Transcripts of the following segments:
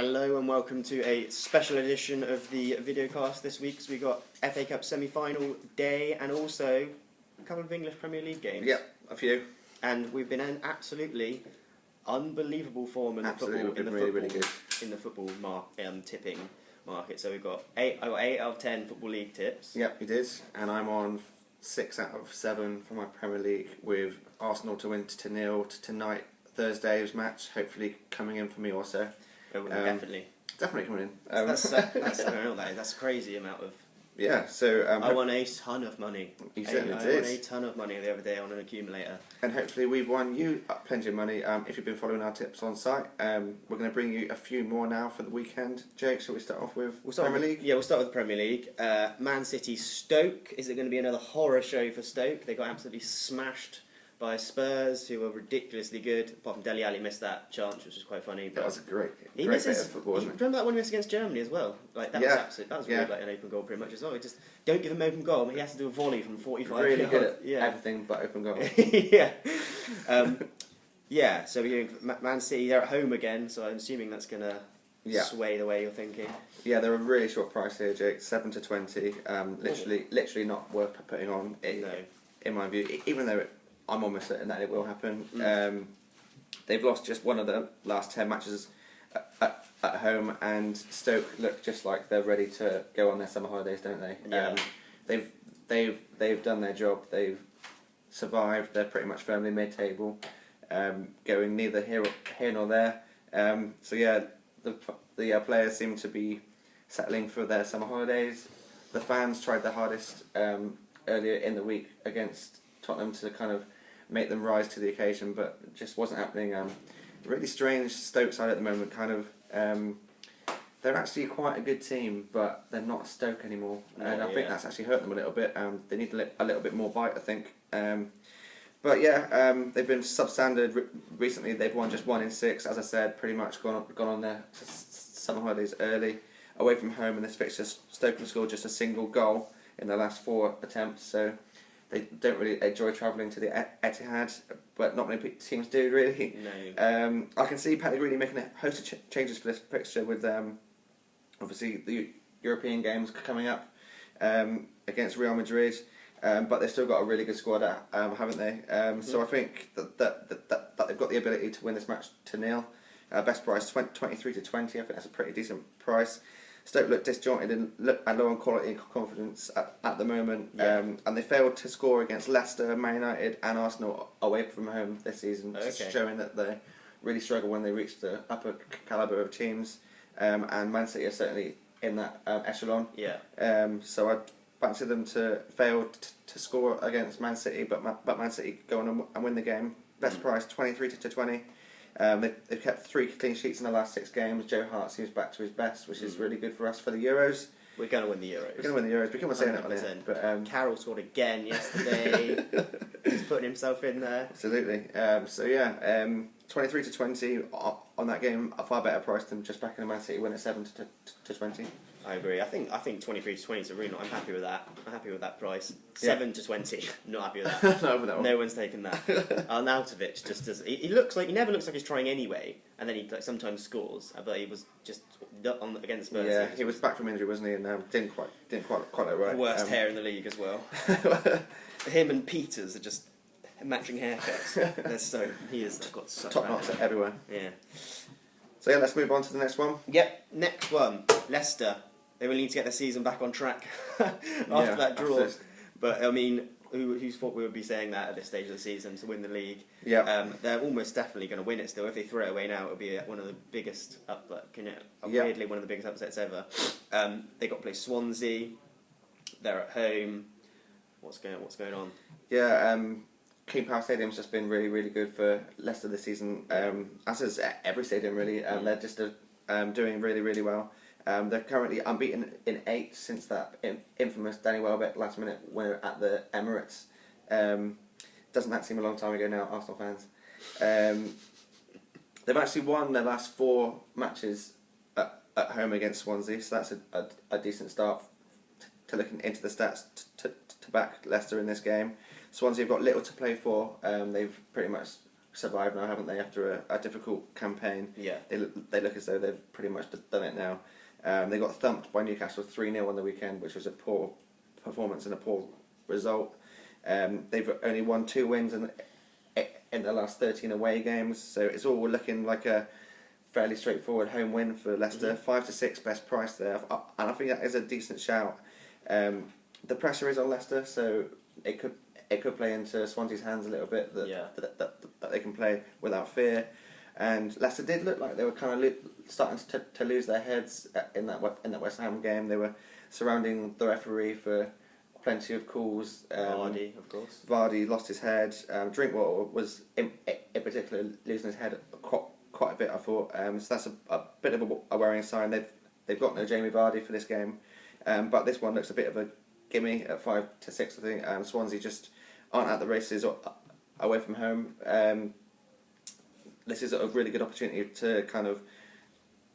Hello and welcome to a special edition of the videocast this week. So we got FA Cup semi-final day and also a couple of English Premier League games. Yep, a few. And we've been in absolutely unbelievable form in the football tipping market. So we've got eight out of 10 Football League tips. Yep, you did. And I'm on 6 out of 7 for my Premier League with Arsenal to win to 0 tonight, Thursday's match. Hopefully coming in for me also. Definitely coming in. That's a crazy amount of. Yeah, so I won a ton of money. You certainly did. I won a ton of money the other day on an accumulator. And hopefully we've won you plenty of money. If you've been following our tips on site, we're going to bring you a few more now for the weekend. Jake, shall we start off with Premier League? Yeah, we'll start with the Premier League. Man City Stoke. Is it going to be another horror show for Stoke? They got absolutely smashed by Spurs, who were ridiculously good. Apart from Dele Alli missed that chance, which was quite funny. But that was a great bit of football, wasn't it? Remember that one he missed against Germany as well? Like that was absolute. That was really like an open goal pretty much as well. Just don't give him open goal. I mean, he has to do a volley from 45 really yards. Good at everything but open goal. Yeah. So we're doing Man City. They're at home again, so I'm assuming that's gonna sway the way you're thinking. Yeah, they're a really short price here, Jake. 7 to 20. Literally not worth putting on. In my view, even though I'm almost certain that it will happen. They've lost just one of the last 10 matches at home, and Stoke look just like they're ready to go on their summer holidays, don't they? Yeah. They've done their job. They've survived. They're pretty much firmly mid-table, going neither here nor there. So yeah, the players seem to be settling for their summer holidays. The fans tried their hardest earlier in the week against Tottenham to kind of make them rise to the occasion, but it just wasn't happening. Really strange Stoke side at the moment. Kind of, they're actually quite a good team, but they're not Stoke anymore, and I think that's actually hurt them a little bit. They need a little bit more bite, I think. But yeah, they've been substandard recently. They've won just 1 in 6, as I said. Pretty much gone on their summer holidays early, away from home in this fixture. Stoke have scored just a single goal in their last 4 attempts, so they don't really enjoy travelling to the Etihad, but not many teams do, really. No. I can see Pellegrini making a host of changes for this fixture with, obviously, the European games coming up against Real Madrid, but they've still got a really good squad, haven't they? So I think that they've got the ability to win this match to 0. Best price, 23 to 20. I think that's a pretty decent price. Stoke look disjointed and low on quality and confidence at the moment, and they failed to score against Leicester, Man United and Arsenal away from home this season, showing that they really struggle when they reach the upper calibre of teams, and Man City are certainly in that echelon. So I fancy them to fail to score against Man City, but Man City go on and win the game. Best price, 23 to 20. They've kept 3 clean sheets in the last 6 games. Joe Hart seems back to his best, which is really good for us for the Euros. We're going to win the Euros. We're going to win the Euros. We can't say that on it. But Carroll scored again yesterday. He's putting himself in there. Absolutely. So yeah, 23 to 20 on that game, a far better price than just backing a Man City win at 7 to 20. I agree. I think 23 to 20 is a really I'm happy with that. I'm happy with that price. 7 to 20. Not happy with that. Not with that one. No one's taken that. Arnautovic just does. He never looks like he's trying anyway, and then he sometimes scores. But he was just against Spurs. Yeah, he was back from injury, wasn't he? And didn't quite look right. Worst hair in the league as well. Him and Peters are just matching haircuts. He has got such top knots everywhere. Yeah. So yeah, let's move on to the next one. Yep, next one, Leicester. They really need to get their season back on track after that draw. But I mean, who's thought we would be saying that at this stage of the season to win the league? Yeah. They're almost definitely going to win it still. If they throw it away now, it'll be one of the biggest weirdly one of the biggest upsets ever. They got to play Swansea. They're at home. What's going on? Yeah. King Power Stadium's just been really, really good for Leicester this season. As is every stadium, really. They're just doing really, really well. They're currently unbeaten in 8 since that infamous Danny Welbeck last-minute winner at the Emirates. Doesn't that seem a long time ago now, Arsenal fans? They've actually won their last 4 matches at home against Swansea, so that's a decent start to looking into the stats to back Leicester in this game. Swansea have got little to play for. They've pretty much survived now, haven't they? After a difficult campaign, Yeah. They look as though they've pretty much done it now. They got thumped by Newcastle 3-0 on the weekend, which was a poor performance and a poor result. They've only won 2 wins in the last 13 away games, so it's all looking like a fairly straightforward home win for Leicester. 5-6 best price there, and I think that is a decent shout. The pressure is on Leicester, so it could play into Swansea's hands a little bit that they can play without fear. And Leicester did look like they were kind of starting to lose their heads in that West Ham game. They were surrounding the referee for plenty of calls. Vardy, of course. Vardy lost his head. Drinkwater was in particular losing his head quite a bit, I thought. So that's a bit of a worrying sign. They've got no Jamie Vardy for this game, but this one looks a bit of a gimme at 5-6. I think Swansea just aren't at the races or away from home. This is a really good opportunity to kind of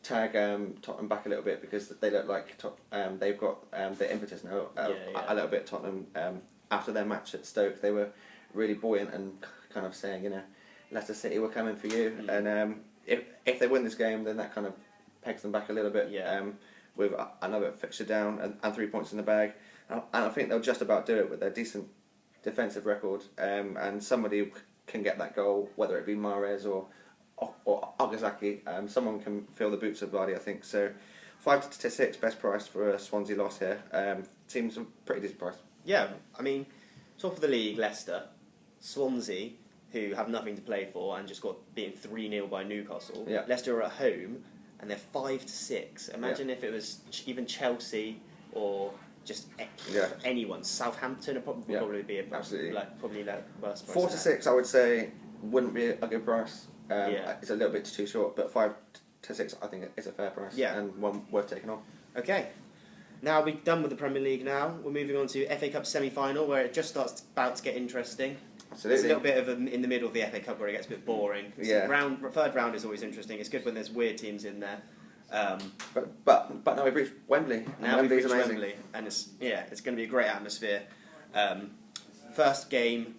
tag Tottenham back a little bit, because they look like they've got the impetus now a little bit. Tottenham after their match at Stoke, they were really buoyant and kind of saying, Leicester City, we're coming for you. And if they win this game, then that kind of pegs them back a little bit. With another fixture down and 3 points in the bag, and I think they'll just about do it with their decent defensive record. And somebody can get that goal, whether it be Mahrez or Okazaki. Someone can fill the boots of Vardy, I think. So 5-6 best price for a Swansea loss here. Seems a pretty decent price. Yeah, I mean, top of the league, Leicester, Swansea, who have nothing to play for and just got beaten 3-0 by Newcastle. Yeah. Leicester are at home and they're 5-6. Imagine if it was even Chelsea or just anyone. Southampton would probably be absolutely probably the worst price. 4-6, I would say, wouldn't be a good price. It's a little bit too short, but 5-6, I think it's a fair price and one worth taking on. Okay. Now we're done with the Premier League now. We're moving on to FA Cup semi-final, where it just starts about to get interesting. Absolutely. There's a little bit of in the middle of the FA Cup where it gets a bit boring. Third round is always interesting. It's good when there's weird teams in there. But now we've reached Wembley. Now we've reached Wembley, and it's going to be a great atmosphere. First game,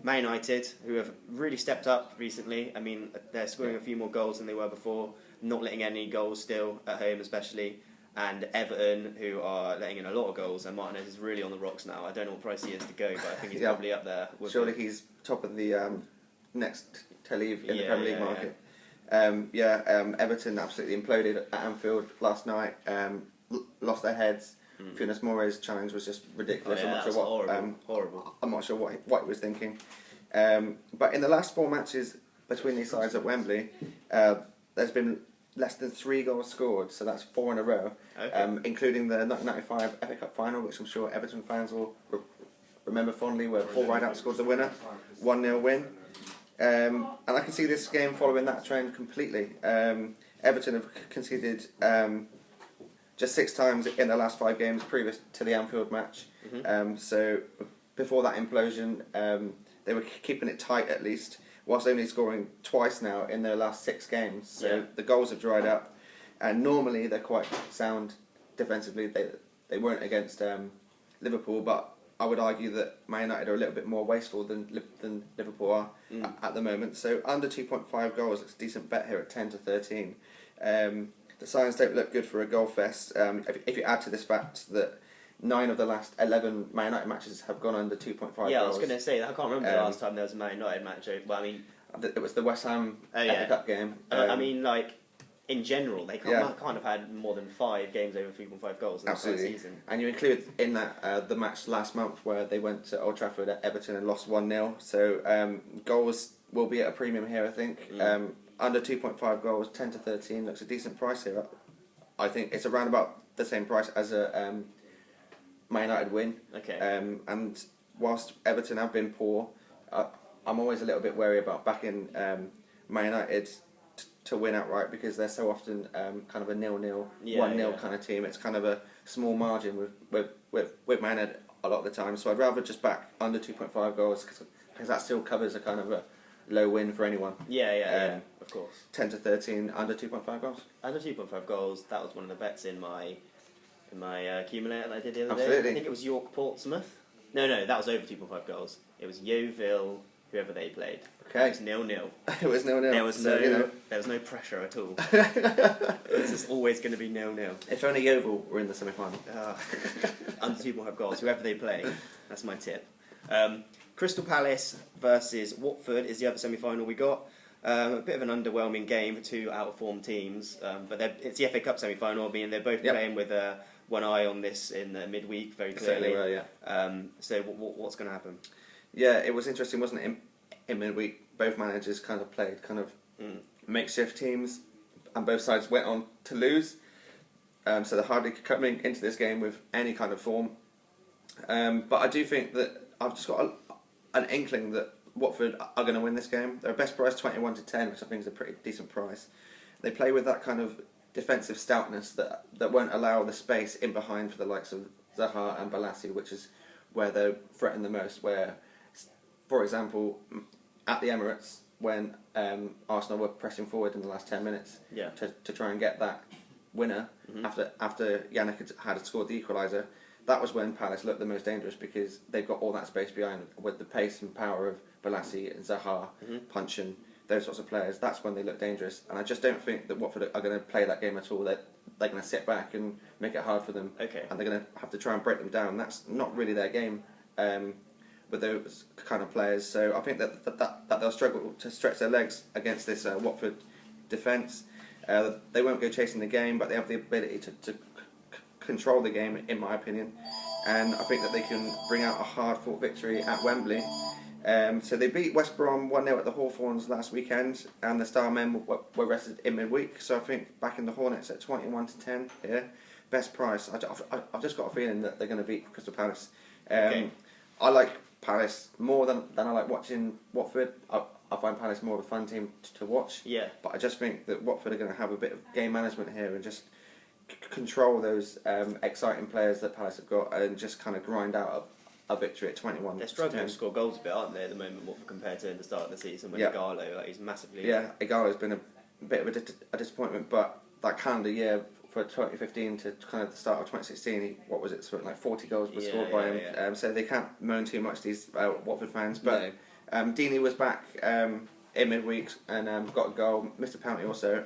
Man United, who have really stepped up recently. I mean, they're scoring a few more goals than they were before, not letting any goals still at home especially. And Everton, who are letting in a lot of goals, and Martinez is really on the rocks now. I don't know what price he is to go, but I think he's probably up there. Surely he's top of the next to leave in the Premier League market. Everton absolutely imploded at Anfield last night. Lost their heads. Funes Mori's challenge was just ridiculous. I'm not sure what horrible. I'm not sure what he was thinking. But in the last 4 matches between these sides at Wembley, there's been less than 3 goals scored, so that's 4 in a row, including the 1995 FA Cup final, which I'm sure Everton fans will remember fondly, where Paul Rideout scored the winner, 1-0 win. And I can see this game following that trend completely. Everton have conceded just 6 times in the last 5 games previous to the Anfield match. So before that implosion, they were keeping it tight at least, whilst only scoring twice now in their last 6 games. So the goals have dried up, and normally they're quite sound defensively. They weren't against Liverpool, but I would argue that Man United are a little bit more wasteful than Liverpool are at the moment. So under 2.5 goals, it's a decent bet here at 10-13. The signs don't look good for a goal fest. If you add to this fact that 9 of the last 11 Man United matches have gone under 2.5 goals. Yeah, I was going to say, I can't remember the last time there was a Man United match. Well, I mean, it was the West Ham FA Cup game. I mean, like, in general, they can't have had more than 5 games over 3.5 goals in the season. And you include in that the match last month where they went to Old Trafford at Everton and lost 1-0. So goals will be at a premium here, I think. Under 2.5 goals, 10-13 looks a decent price here. I think it's around about the same price as a Man United win. And whilst Everton have been poor, I'm always a little bit wary about backing Man United to win outright, because they're so often kind of a 0-0, 1-0 kind of team. It's kind of a small margin with Man United a lot of the time. So I'd rather just back under 2.5 goals, because that still covers a kind of a low win for anyone. Of course. 10-13 under 2.5 goals. Under 2.5 goals. That was one of the bets in my accumulator that I did the other day. I think it was York Portsmouth. No, that was over 2.5 goals. It was Yeovil, whoever they played. Okay. It's 0-0. It was 0-0. There was so, there was no pressure at all. It's just always going to be 0-0. If only Yeovil were in the semi-final. Under 2.5 goals, whoever they play. That's my tip. Crystal Palace versus Watford is the other semi-final we got. A bit of an underwhelming game for two out-of-form teams, but it's the FA Cup semi-final. I mean, they're both playing with one eye on this in the midweek, very clearly. Certainly will, yeah. So what's going to happen? Yeah, it was interesting, wasn't it? In midweek, both managers kind of played makeshift teams, and both sides went on to lose. So they're hardly coming into this game with any kind of form. But I do think that I've just got an inkling that Watford are going to win this game. They're best price 21-10, which I think is a pretty decent price. They play with that kind of defensive stoutness that won't allow the space in behind for the likes of Zaha and Balassi, which is where they threaten the most. Where, for example, at the Emirates, when Arsenal were pressing forward in the last 10 minutes to try and get that winner after Yannick had scored the equaliser, that was when Palace looked the most dangerous, because they've got all that space behind with the pace and power of Balassi and Zaha, Puncheon, those sorts of players. That's when they look dangerous, and I just don't think that Watford are going to play that game at all. They're going to sit back and make it hard for them, and they're going to have to try and break them down. That's not really their game with those kind of players. So I think that they'll struggle to stretch their legs against this Watford defence. They won't go chasing the game, but they have the ability to control the game, in my opinion, and I think that they can bring out a hard-fought victory at Wembley. So they beat West Brom 1-0 at the Hawthorns last weekend, and the star men were rested in midweek. So I think backing the Hornets at 21-10 here, best price. I've just got a feeling that they're going to beat Crystal Palace. I like Palace more than I like watching Watford. I find Palace more of a fun team to watch. Yeah. But I just think that Watford are going to have a bit of game management here and just control those exciting players that Palace have got, and just kind of grind out a victory at 21. They're struggling to score goals a bit, aren't they, at the moment, compared to the start of the season when Igalo, he's massively... Yeah, Igalo's been a bit of a disappointment, but that calendar year for 2015 to kind of the start of 2016, what was it, something like 40 goals were scored by him. Yeah. So they can't moan too much, these Watford fans. But Deeney was back in midweek and got a goal, missed a penalty also.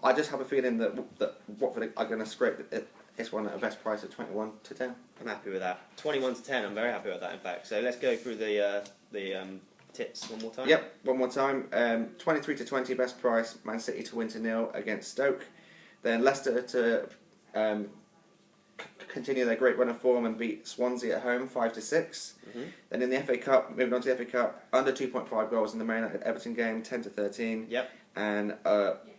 I just have a feeling that Watford are going to scrape this one at a best price of 21-10. I'm happy with that. 21-10, I'm very happy with that, in fact. So let's go through the tips one more time. Yep, one more time. 23-20 best price, Man City to win 0 against Stoke. Then Leicester to continue their great run of form and beat Swansea at home 5-6. Then in the FA Cup, moving on to the FA Cup, under 2.5 goals in the Man United Everton game, 10-13. Yep. And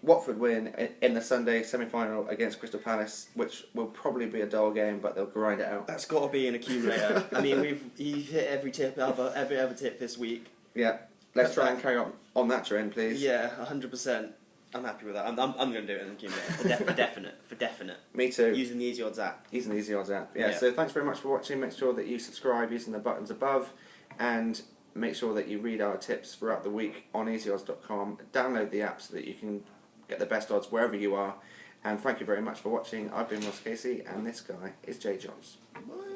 Watford win in the Sunday semi-final against Crystal Palace, which will probably be a dull game, but they'll grind it out. That's got to be an accumulator. I mean, you've hit every other tip this week. Yeah, let's try and carry on that trend, please. Yeah, 100%. I'm happy with that. I'm going to do it in the accumulator for definite. Me too. Using the Easy Odds app. Using the Easy Odds app. Yeah. So thanks very much for watching. Make sure that you subscribe using the buttons above, and make sure that you read our tips throughout the week on easyodds.com. Download the app so that you can get the best odds wherever you are. And thank you very much for watching. I've been Ross Casey, and this guy is Jay Johns. Bye.